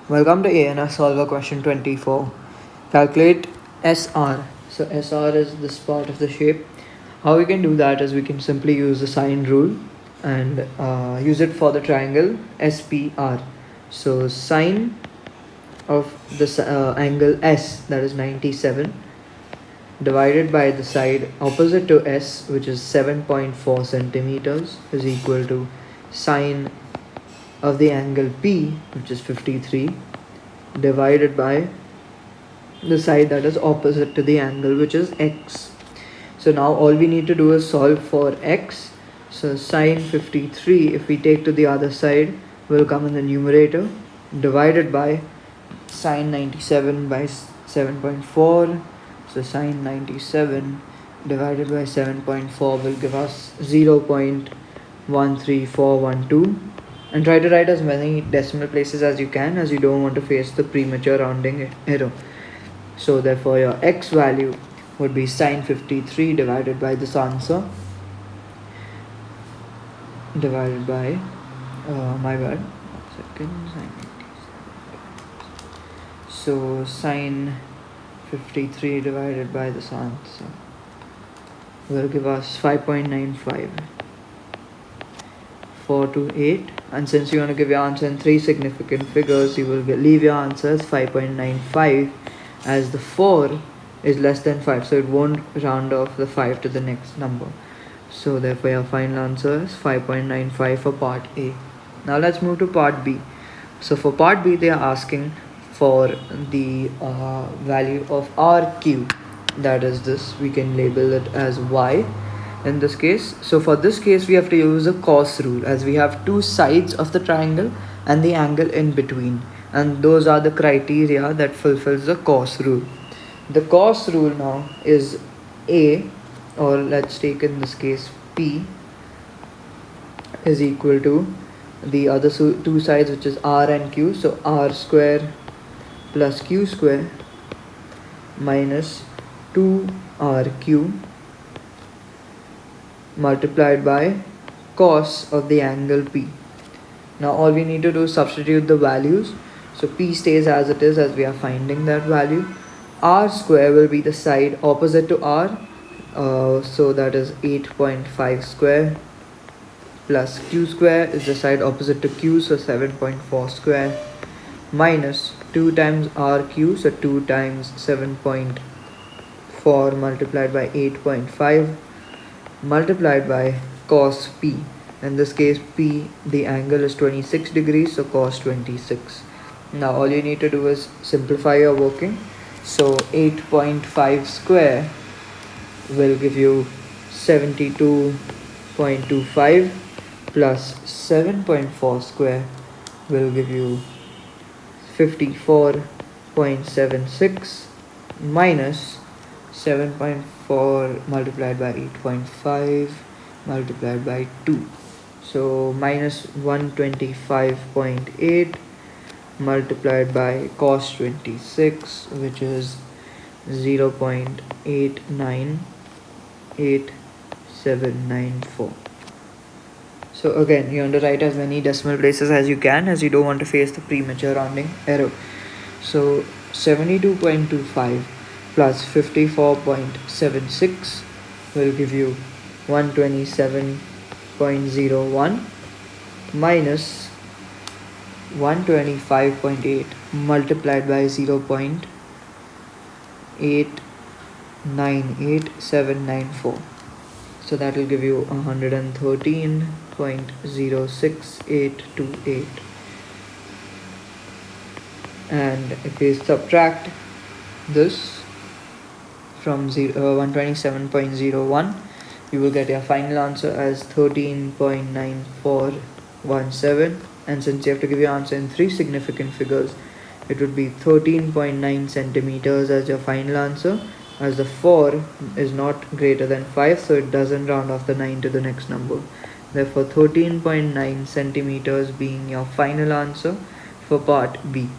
Welcome to ANR Solver question 24. Calculate SR. So SR is this part of the shape. How we can do that is we can simply use the sine rule and use it for the triangle SPR. So sine of the angle S, that is 97, divided by the side opposite to S, which is 7.4 centimeters, is equal to sine of the angle P, which is 53, divided by the side that is opposite to the angle, which is X. So now all we need to do is solve for X. So sine 53, if we take to the other side, will come in the numerator, divided by sine 97 by 7.4. So sine 97 divided by 7.4 will give us 0.13412. And try to write as many decimal places as you can, as you don't want to face the premature rounding error. So therefore your X value would be sine 53 divided by this answer, divided by my bad, second, sine 87. So sine 53 divided by this answer will give us 5.95. 428, and since you want to give your answer in 3 significant figures, you will leave your answer as 5.95, as the 4 is less than 5, so it won't round off the 5 to the next number. So therefore your final answer is 5.95 for part A. Now let's move to part B. So for part B, they are asking for the value of RQ, that is this, we can label it as Y in this case. So for this case we have to use a cos rule, as we have two sides of the triangle and the angle in between, and those are the criteria that fulfills the cos rule. The cos rule now is A, or let's take in this case P, is equal to the other two sides, which is R and Q. So R square plus Q square minus 2RQ multiplied by cos of the angle P. Now all we need to do is substitute the values. So P stays as it is, as we are finding that value. R square will be the side opposite to R, so that is 8.5 square, plus Q square is the side opposite to Q, so 7.4 square, minus 2 times RQ, so 2 times 7.4 multiplied by 8.5 multiplied by cos P. In this case P, the angle is 26 degrees, so cos 26. Now all you need to do is simplify your working. So 8.5 square will give you 72.25 plus 7.4 square will give you 54.76 minus 7.4 multiplied by 8.5 multiplied by 2, so minus 125.8 multiplied by cos 26, which is 0.898794. So again, you want to write as many decimal places as you can, as you don't want to face the premature rounding error. So 72.25 plus 54.76 will give you 127.01 minus 125.8 multiplied by 0.898794. So that will give you 113.06828. And if we subtract this from 127.01, you will get your final answer as 13.9417. And since you have to give your answer in 3 significant figures, it would be 13.9 centimeters as your final answer, as the 4 is not greater than 5, so it doesn't round off the 9 to the next number. Therefore 13.9 centimeters being your final answer for part B.